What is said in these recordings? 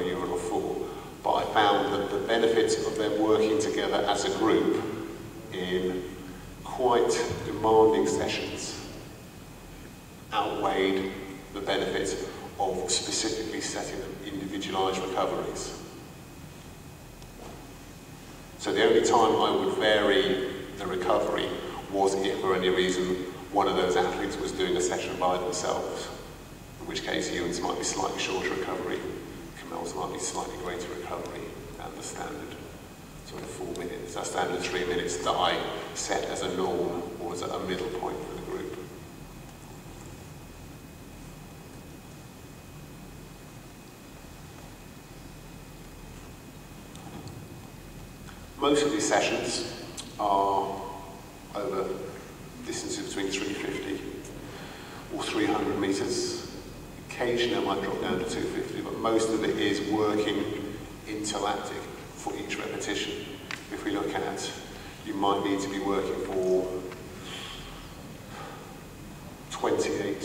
year or 4. But I found that the benefits of them working together as a group in quite demanding sessions outweighed the benefits of specifically setting individualised recoveries. So the only time I would vary the recovery was if for any reason one of those athletes was doing a session by themselves, in which case Ewan's might be slightly shorter recovery, Kamel's might be slightly greater recovery than the standard sort of 4 minutes, that standard 3 minutes that I set as a norm or as a middle point for the group. Most of these sessions are over distances between 350 or 300 metres. Occasionally I might drop down to 250, but most of it is working interlactic for each repetition. If we look at, you might need to be working for 28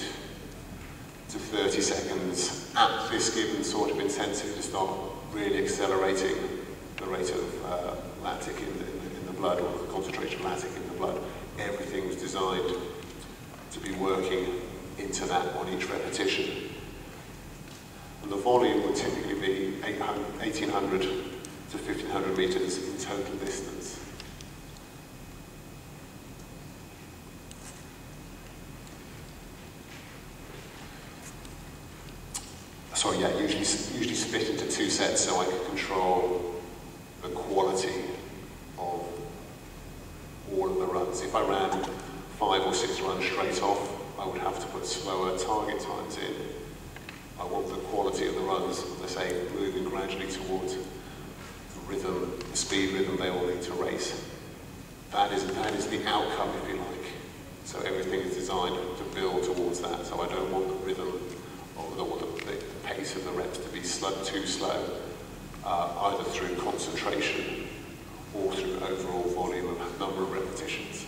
to 30 seconds at this given sort of intensity to start really accelerating the rate of lactic in the blood, or the concentration of lactic in the blood. Everything was designed to be working into that on each repetition. And the volume would typically be 1800 to 1500 metres in total distance. Sorry, yeah, usually split into 2 sets so I can control the quality of all of the runs. If I ran 5 or 6 runs straight off, I would have to put slower target times in. I want the quality of the runs, as I say, moving gradually towards the rhythm, the speed rhythm they all need to race. That is the outcome, if you like. So everything is designed to build towards that. So I don't want the rhythm or the pace of the reps to be too slow, either through concentration or through overall volume of number of repetitions.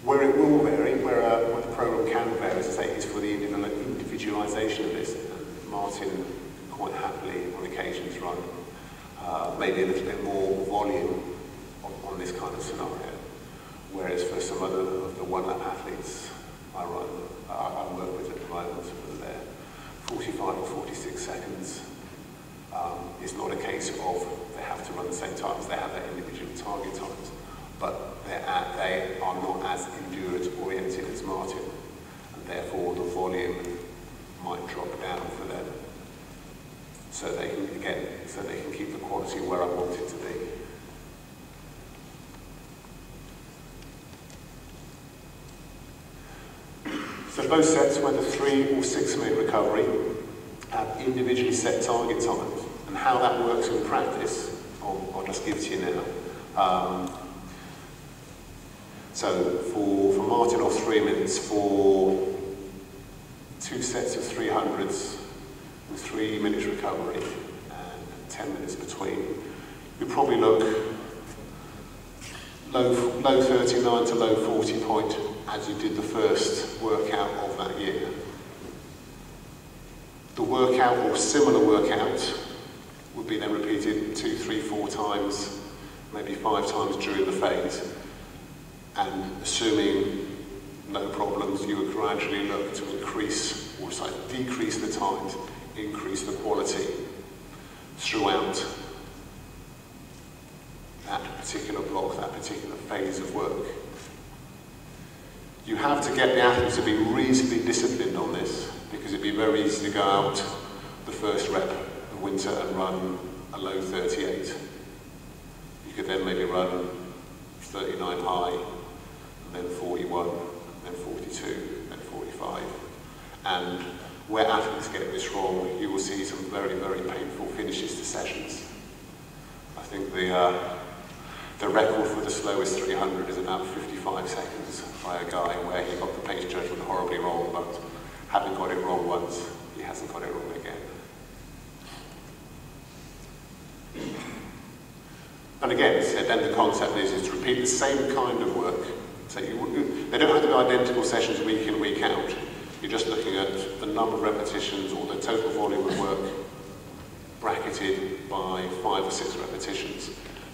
Where it will vary, where the program can vary, as I say, is for the individualisation of this. Martin quite happily on occasions run maybe a little bit more volume on this kind of scenario, whereas for some other of the one-lap athletes I work with at the moment, whether they're 45 or 46 seconds, it's not a case of they have to run the same times, they have their individual target times, but they are not as endurance-oriented as Martin, and therefore the volume might drop down for them, so they can keep the quality where I want it to be. So both sets, whether 3 or 6 minute recovery, have individually set target times, and how that works in practice, I'll just give to you now. So for Martin off 3 minutes, for 2 sets of 300s with 3 minutes recovery and 10 minutes between, you probably look low 39 to low 40 point as you did the first workout of that year. The workout or similar workout would be then repeated 2, 3, 4 times, maybe 5 times during the phase. And assuming no problems, you would gradually look to increase, or decrease the times, increase the quality throughout that particular block, that particular phase of work. You have to get the athletes to be reasonably disciplined on this, because it'd be very easy to go out the first rep of winter and run a low 38. You could then maybe run 39 high, and then 41, then 42, then 45. And where athletes get this wrong, you will see some very, very painful finishes to sessions. I think the record for the slowest 300 is about 55 seconds by a guy where he got the pace judgment horribly wrong, but having got it wrong once, he hasn't got it wrong again. And again, then the concept is to repeat the same kind of work. So they don't have to be identical sessions week in, week out. you're just looking at the number of repetitions or the total volume of work bracketed by 5 or 6 repetitions.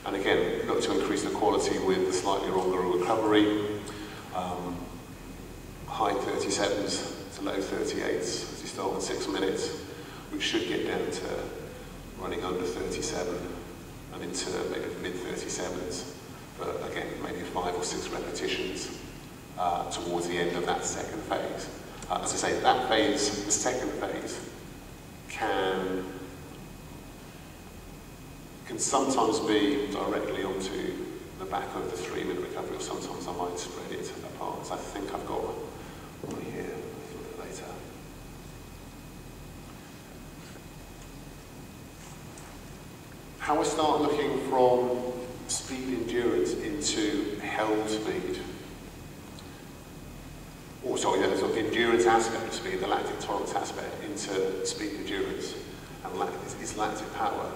And again, look to increase the quality with the slightly longer recovery, high 37s to low 38s as you start with 6 minutes, which should get down to running under 37 and into maybe mid 37s, but again, maybe 5 or 6 repetitions towards the end of that second phase. As I say, that phase, the second phase, can sometimes be directly onto the back of the 3-minute recovery, or sometimes I might spread it apart. So I think I've got one here, a little bit later. How I start looking from speed endurance into held speed. Or sorry, the sort of endurance aspect of speed, the lactic tolerance aspect into speed endurance, and is lactic power.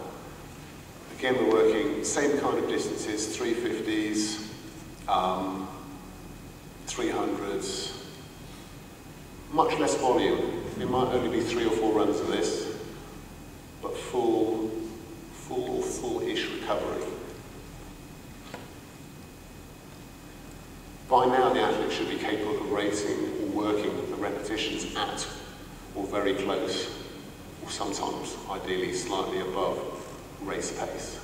Again, we're working same kind of distances, 350s, 300s, much less volume. It might only be 3 or 4 runs of this, but full or full-ish recovery. By now, the athlete should be capable of racing or working the repetitions at or very close, or sometimes, ideally, slightly above race pace.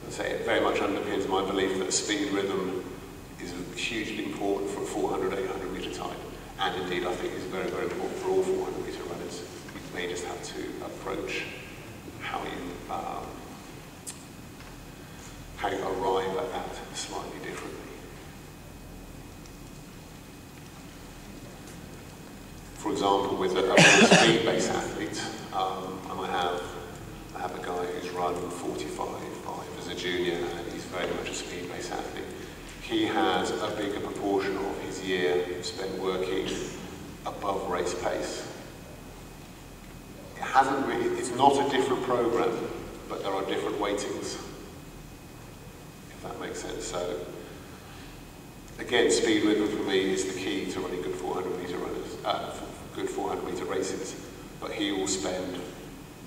As I say, it very much underpins my belief that speed rhythm is hugely important for a 400, 800 metre type, and indeed I think is very, very important for all 400 metre runners. You may just have to approach how you arrive at that slightly differently. For example, with a speed-based athlete, and I have a guy who's run 45.5 as a junior, and he's very much a speed-based athlete. He has a bigger proportion of his year spent working above race pace. It's not a different program, but there are different weightings, if that makes sense. So, again, speed rhythm for me is the key to running good 400 metre runners, good 400 metre races. But he will spend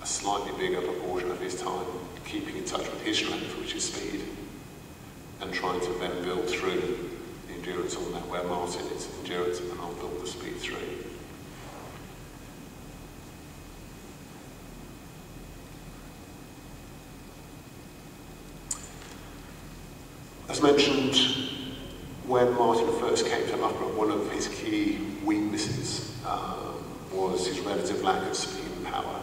a slightly bigger proportion of his time keeping in touch with his strength, which is speed, and trying to then build through the endurance on that, where Martin is endurance, and I'll build the speed through. As mentioned, when Martin first came to Loughborough, one of his key weaknesses was his relative lack of speed and power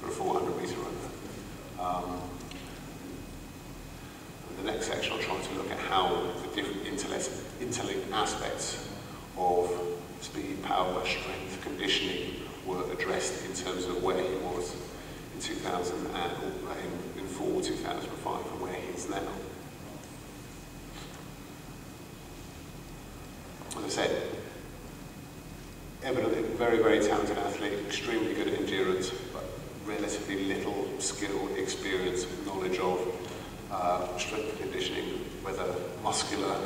for a 400 metre runner. In the next section, I'll try to look at how the different interlinked aspects of speed, power, strength, conditioning were addressed in terms of where he was in 2000 and in fall 2005 and where he is now. As I said, evidently very, very talented athlete, extremely good at endurance, but relatively little skill, experience, knowledge of strength and conditioning, whether muscular,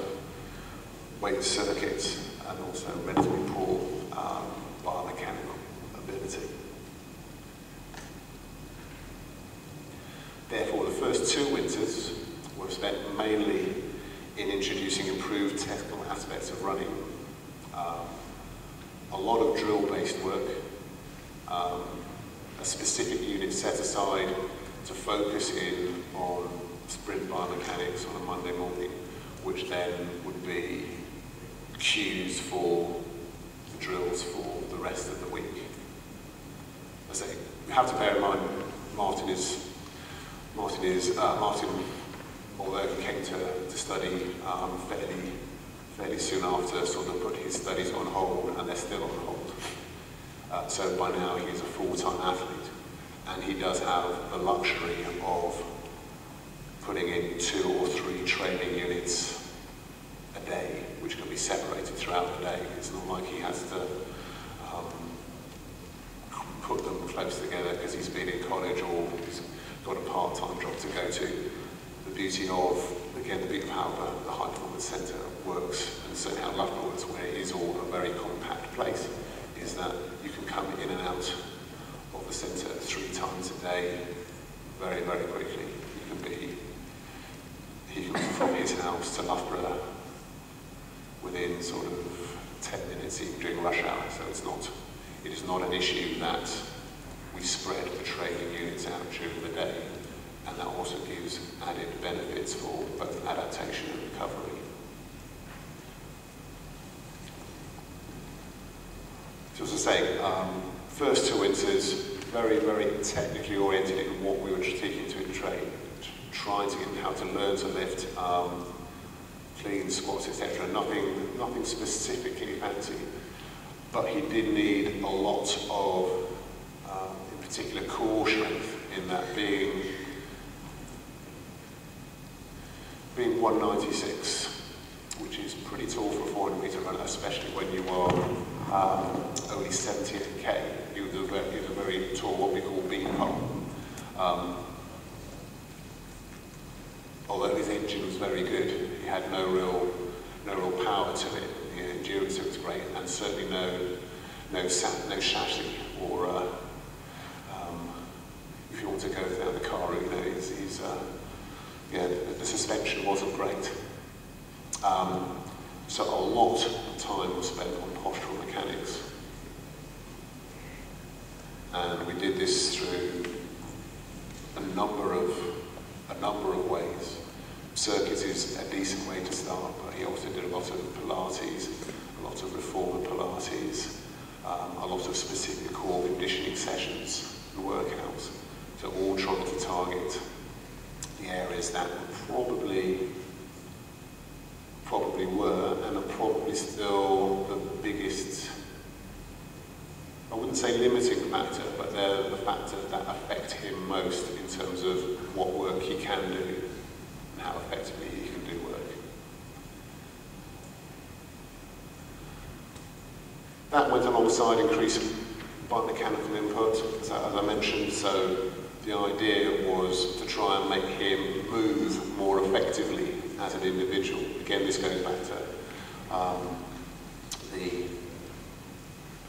weight circuits, and also relatively poor biomechanical ability. Therefore, the first 2 winters were spent mainly in introducing improved technical aspects of running. A lot of drill-based work, a specific unit set aside to focus in on sprint biomechanics on a Monday morning, which then would be cues for the drills for the rest of the week. As I say, you have to bear in mind, Martin, although he came to study fairly soon after, sort of put his studies on hold, and they're still on hold. So by now he's a full-time athlete, and he does have the luxury of putting in 2 or 3 training units a day, which can be separated throughout the day. It's not like he has to put them close together because he's been in college or he's got a part-time job to go to. The beauty of, again, again, the beauty of how the High Performance Centre works, and certainly how Loughborough works, where it is all a very compact place, is that you can come in and out of the centre 3 times a day very, very quickly. He can be from his house to Loughborough within sort of 10 minutes, even during rush hour, so it is not an issue that we spread the training units out during the day, and that also gives added benefits for both adaptation and recovery. So as I say, first 2 winters, very, very technically oriented in what we were seeking to train, trying to get him how to learn to lift, clean squats, etc. Nothing specifically fancy, but he did need a lot of, in particular, core strength, in that being 196, which is pretty tall for a 400 metre runner, especially when you are only 78k. He was a very tall, what we call bean pole. Although his engine was very good, he had no real power to it. The endurance was great, and certainly no chassis or if you want to go down the car route, the suspension wasn't great. So a lot of time was spent on postural mechanics, and we did this through a number of ways. Circuit is a decent way to start, but he also did a lot of Pilates, a lot of reformer Pilates, a lot of specific core conditioning sessions and workouts. So all trying to target the areas that probably were, and are probably still the biggest, I wouldn't say limiting factor, but they're the factors that affect him most in terms of what work he can do and how effectively he can do work. That went alongside increasing biomechanical input, as I mentioned, so the idea was to try and make him move more effectively as an individual. Again, this goes back to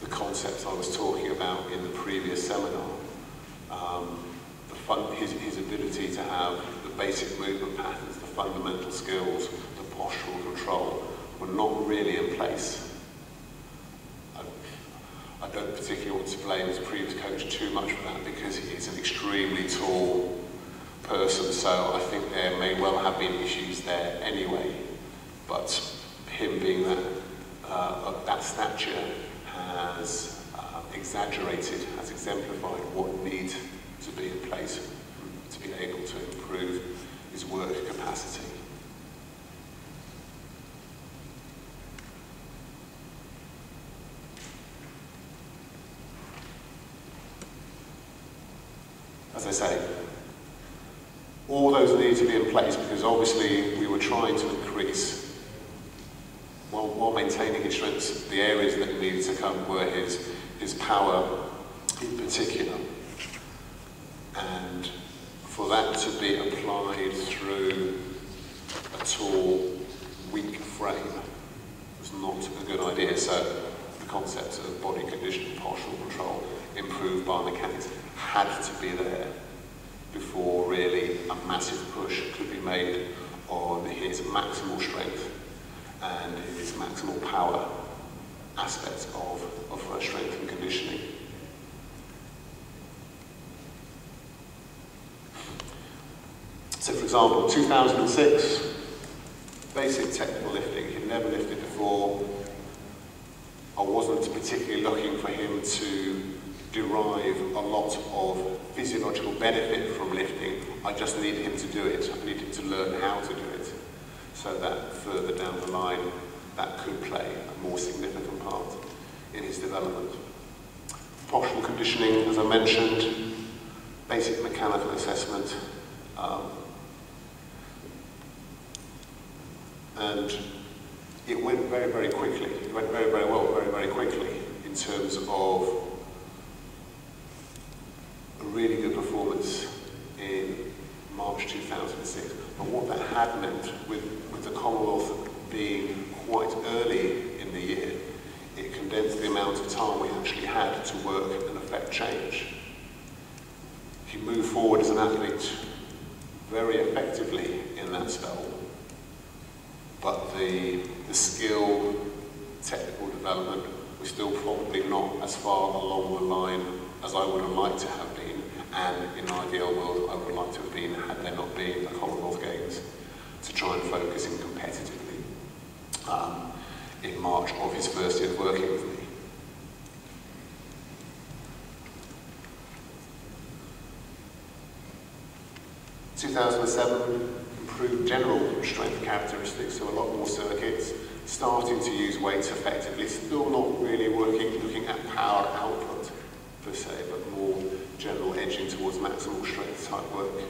the concepts I was talking about in the previous seminar. His ability to have the basic movement patterns, the fundamental skills, the postural control were not really in place. I don't particularly want to blame his previous coach too much for that, because he is an extremely tall person, so I think there may well have been issues there anyway. But him being of that stature has exaggerated, has exemplified what needs to be in place to be able to improve his work capacity. As I say, all those need to be in place, because obviously we were trying to increase, while maintaining his strengths, the areas that needed to come were his power in particular. And for that to be applied through a tall, weak frame was not a good idea. So the concepts of body conditioning, postural control, improved biomechanics had to be there before really a massive push could be made on his maximal strength and his maximal power aspects of strength and conditioning. So for example, 2006, basic technical lifting. He'd never lifted before. I wasn't particularly looking for him to derive a lot of physiological benefit from lifting. I just needed him to do it. I needed to learn how to do it, so that further down the line, that could play a more significant part in his development. Postural conditioning, as I mentioned, basic mechanical assessment, and it went very, very quickly. It went very, very well, very, very quickly in terms of a really good performance in March 2006. But what that had meant with quite early in the year, it condensed the amount of time we actually had to work and affect change. He moved forward as an athlete very effectively in that spell, but the skill, technical development was still probably not as far along the line as I would have liked to have been, and in an ideal world I would like to have been had there not been the Commonwealth Games to try and focus in competitively in March of his first year working with me. In 2007, improved general strength characteristics, so a lot more circuits, starting to use weights effectively, still not really looking at power output per se, but more general edging towards maximal strength type work.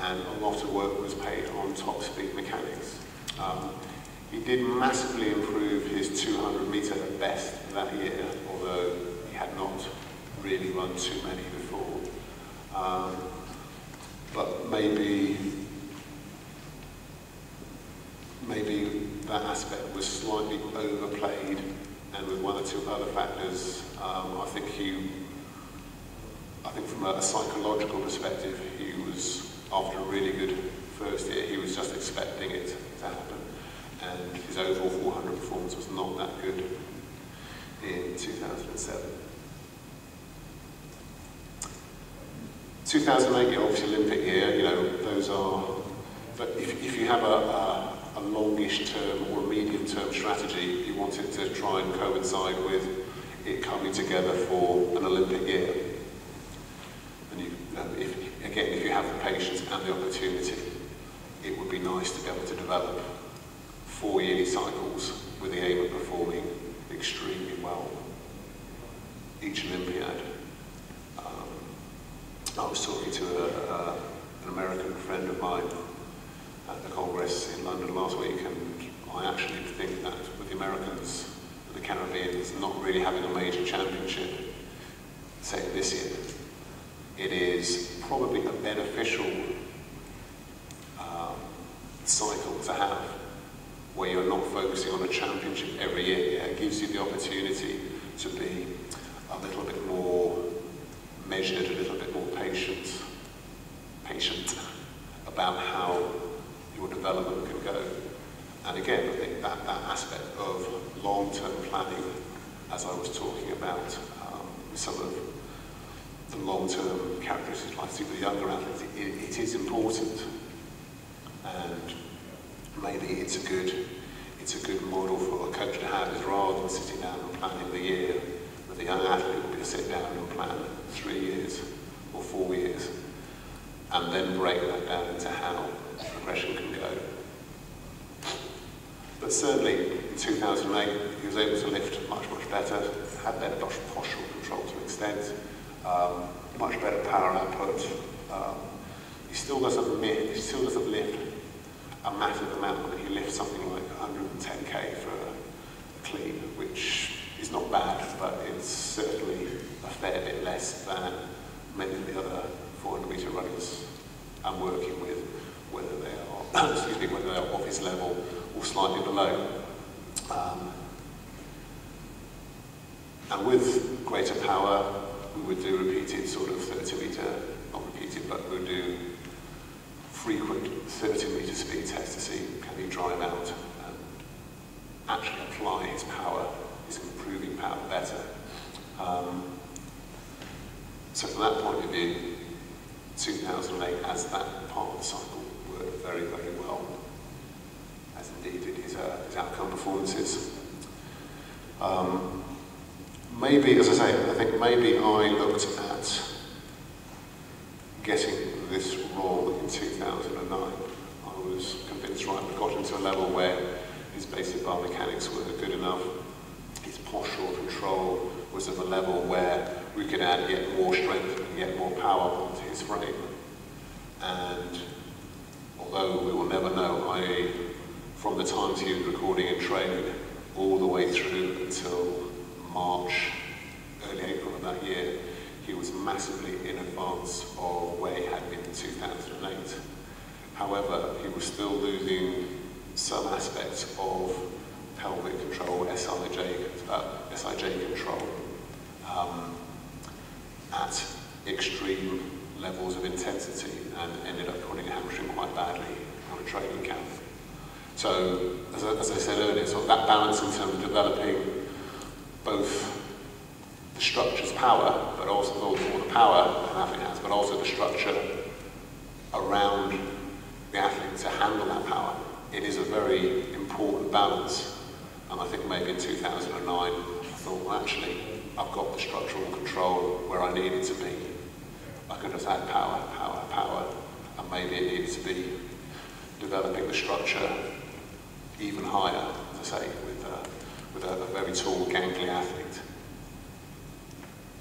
And a lot of work was paid on top speed mechanics. He did massively improve his 200-metre best that year, although he had not really run too many before. But maybe that aspect was slightly overplayed, and with one or two other factors, I think from a psychological perspective, he was, after a really good first year, he was just expecting it to happen, and his overall 400 performance was not that good in 2007. 2008, obviously Olympic year, you know, those are, but if you have a longish term or a medium term strategy, you want it to try and coincide with it coming together for an Olympic year. And if you have the patience and the opportunity, it would be nice to be able to develop 4 yearly cycles with the aim of performing extremely well each Olympiad. I was talking to an American friend of mine at the Congress in London last week, and I actually think that with the Americans, the Caribbeans not really having a major championship, say this year, it is probably a beneficial cycle to have, where you're not focusing on a championship every year. Yeah, it gives you the opportunity to be a little bit more measured, a little bit more patient about how your development can go. And again, I think that aspect of long-term planning, as I was talking about, some of the long-term characteristics, like the younger athletes, it is important. And maybe it's a good model for a coach to have, is rather than sitting down and planning the year with a young athlete, would be to sit down and plan 3 years or 4 years, and then break that down into how progression can go. But certainly in 2008, he was able to lift much better, had better postural control to an extent, much better power output. He still doesn't lift a massive amount, but he lifts something like 110k for a clean, which is not bad, but it's certainly a fair bit less than many of the other 400-metre runners I'm working with, whether they are, whether they're off his level or slightly below. And with greater power, we would do repeated sort of 30-metre, not repeated, but we would do frequent 30-metre speed tests to see can he drive out and actually apply his power, his improving power better. So from that point of view, 2008, as that part of the cycle, worked very, very well, as indeed did his outcome performances. Maybe, as I say, I think maybe I looked at getting this wrong in 2009. I was convinced, right, we got into a level where his basic bar mechanics were good enough, his postural control was of a level where we could add yet more strength and yet more power onto his frame. And although we will never know, from the times he was recording and training all the way through until March, early April of that year, he was massively in advance of where he had been in 2008. However, he was still losing some aspects of pelvic control, SIJ control, at extreme levels of intensity, and ended up pulling a hamstring quite badly on a training camp. So, as I said earlier, sort of that balance in terms of developing both the structure's power, but also all the power an athlete has, but also the structure around the athlete to handle that power. It is a very important balance, and I think maybe in 2009 I thought, well, actually, I've got the structural control where I need it to be. I could just add power, and maybe it needed to be developing the structure even higher, as I say, with a very tall, gangly athlete.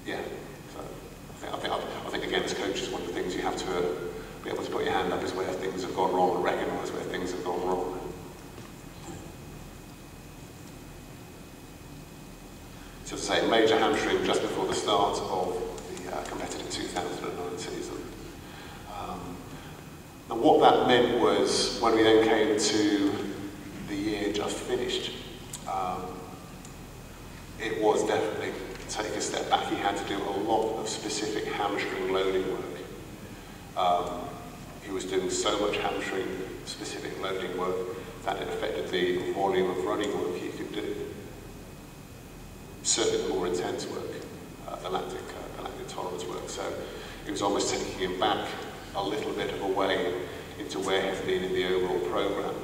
Yeah, so I think again, as coaches, one of the things you have to be able to put your hand up is where things have gone wrong and recognise where things have gone wrong. So to say, major hamstring just before the start of the competitive 2009 season. And what that meant was, when we then came to the year just finished, it was definitely take a step back. He had to do a lot of specific hamstring loading work. He was doing so much hamstring specific loading work that it affected the volume of running work he could do. Certainly the more intense work, the lactic tolerance work. So it was almost taking him back a little bit of a way into where he'd been in the overall program.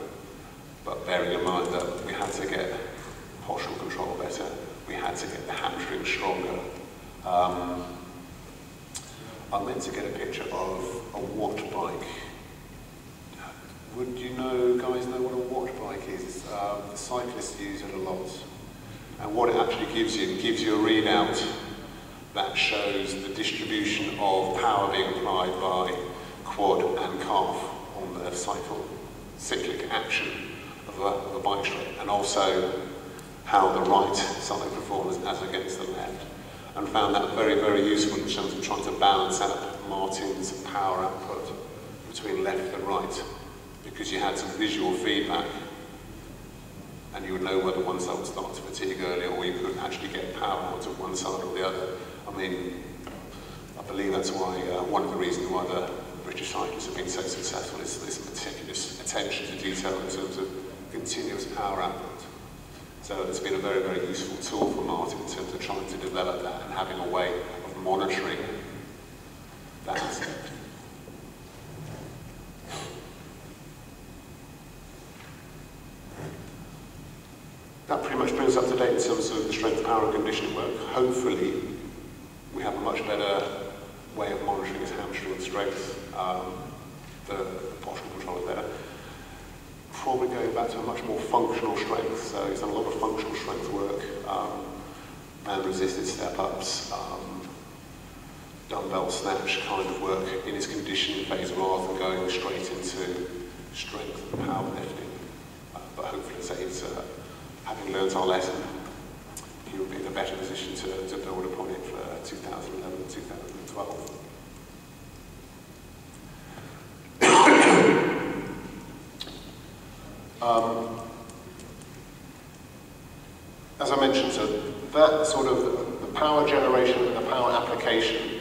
But bearing in mind that we had to get postural control better, we had to get the hamstring stronger. I meant to get a picture of a watt bike. Would you guys know what a watt bike is? The cyclists use it a lot. And what it actually gives you, it gives you a readout that shows the distribution of power being applied by quad and calf on the cyclic action of a bike straight, and also how the right side performs as against the left. And found that very, very useful in terms of trying to balance out Martin's power output between left and right, because you had some visual feedback and you would know whether one side would start to fatigue earlier, or you could actually get power out of one side or the other. I mean, I believe that's why, one of the reasons why the British cyclists have been so successful is this meticulous attention to detail in terms of continuous power output. So it's been a very, very useful tool for Martin in terms of trying to develop that and having a way of monitoring that aspect. That pretty much brings us up to date in terms of the strength, power and conditioning work. Hopefully, we have a much better way of monitoring his hamstring strength. The postural control is better. Probably going back to a much more functional strength. So he's done a lot of functional strength work, man-resisted step-ups, dumbbell snatch kind of work in his conditioning phase rather than going straight into strength and powerlifting. But hopefully, say he's having learned our lesson, he will be in a better position to build upon it for 2011, 2012. As I mentioned, so that sort of the power generation and the power application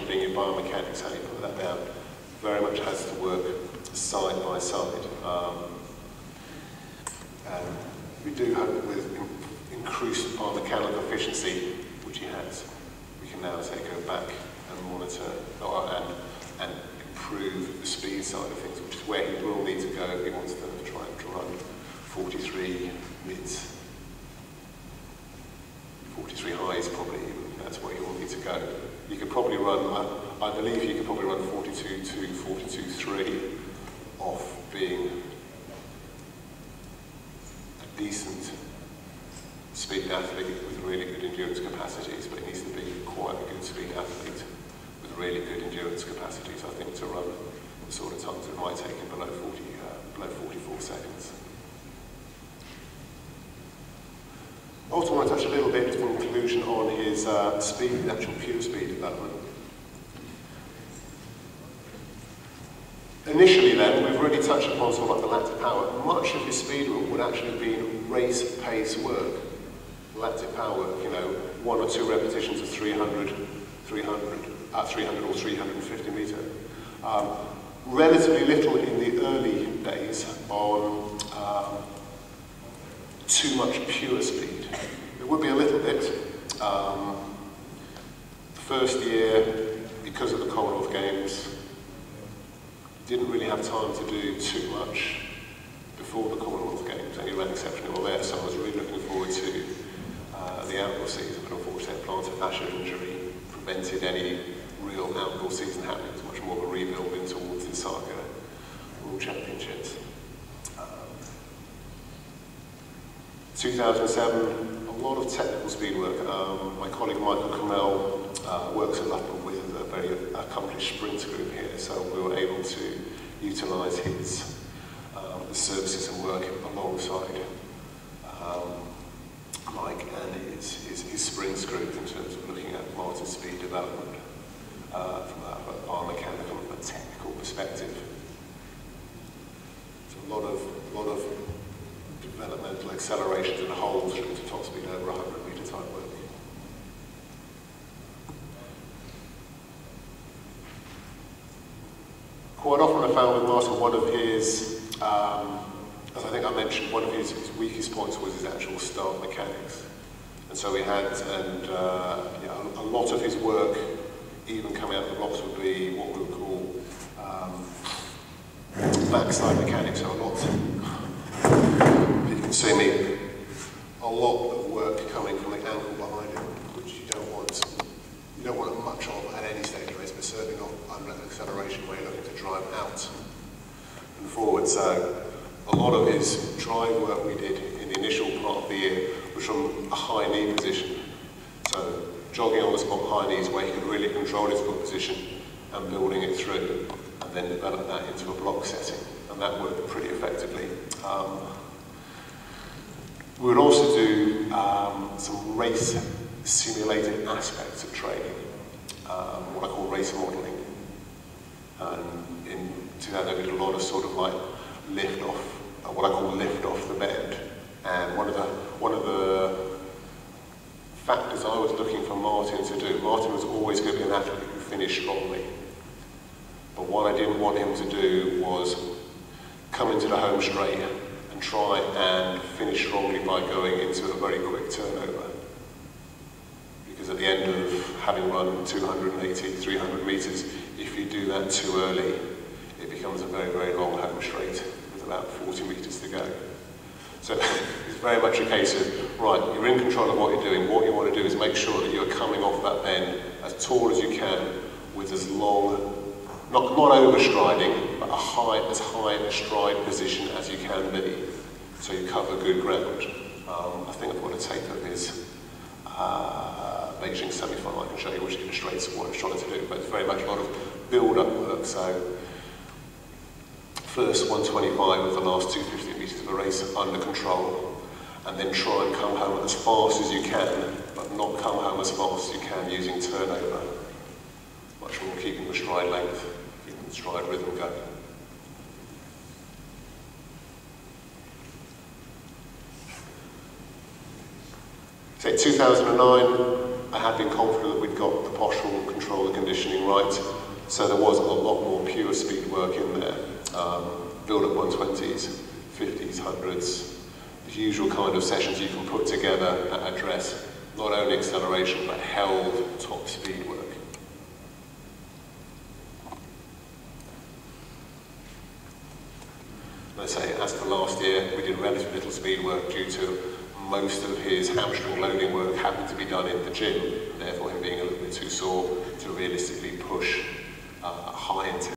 being in biomechanics, how you put that down, very much has to work side by side. And we do hope that with increased biomechanical efficiency, which he has, we can now go back and monitor and improve the speed side of things, which is where he will need to go if he wants to try and run 43 mids. 43 highs probably, that's where you will need to go. You could probably run, I believe you could probably run 42.2, 42.3 off being a decent speed athlete with really good endurance capacities, but it needs to be quite a good speed athlete with really good endurance capacities, I think, to run the sort of times it might take him below 44 seconds. I also want to touch a little bit for conclusion on his speed, actual pure speed development. Initially then, we've really briefly touch upon sort of like the lactic power. Much of his speed work would actually be race pace work. Lactic power work, you know, 1 or 2 repetitions of 300 or 350 metre. Relatively little in the early days on too much pure speed. It would be a little bit. The first year, because of the Commonwealth Games, didn't really have time to do too much before the Commonwealth Games, and he ran exceptionally well there, so I was really looking forward to the outdoor season, but unfortunately a plantar fascia injury prevented any real outdoor season happening. It was much more of a rebuild in towards the Saga World Championships. 2007, a lot of technical speed work. My colleague Michael Kamel works a lot with a very accomplished sprint group here, so we were able to utilise his services and work alongside Mike and his sprints group in terms of looking at Martin's speed development from a biomechanical and a technical perspective. So a lot of developmental accelerations and holds through to top speed over 100 metre type work. Quite often I found with Martin one of his, as I think I mentioned, one of his weakest points was his actual start mechanics. And so we had, a lot of his work, even coming out of the blocks, would be what we would call backside mechanics. So a lot, you can see me, a lot of work coming from the ankle behind him, which you don't want much of at any stage of race, but certainly not under an acceleration where you're looking to drive out and forward. So a lot of his drive work we did in the initial part of the year was from a high knee position. So jogging on the spot high knees where he could really control his foot position and building it through, and then develop that into a block setting. And that worked pretty effectively. We would also do some race simulated aspects of training, what I call race modelling. And in 2000 we did a lot of sort of like lift off, what I call lift off the bend. And one of the factors I was looking for Martin to do, Martin was always going to be an athlete who finished strongly. But what I didn't want him to do was come into the home straight and try and finish strongly by going into a very quick turnover. Because at the end of having run 280, 300 metres, if you do that too early, it becomes a very, very long home straight with about 40 metres to go. So it's very much a case of, right, you're in control of what you're doing. What you want to do is make sure that you're coming off that bend as tall as you can with as long, not overstriding, but as high a stride position as you can be, so you cover good ground. I think I've got a tape of his Beijing semi-final I can show you, which illustrates what I was trying to do, but it's very much a lot of build-up work. So first 125 with the last 250 metres of a race under control, and then try and come home as fast as you can, but not come home as fast as you can using turnover. Much more keeping the stride length, keeping the stride rhythm going. So 2009, I had been confident that we'd got the postural control and conditioning right, so there was a lot more pure speed work in there. Build-up 120s, 50s, 100s, the usual kind of sessions you can put together that address not only acceleration but held top speed work. Let's say, as for last year, we did relatively little speed work due to most of his hamstring loading work having to be done in the gym, therefore him being a little bit too sore to realistically push high intensity.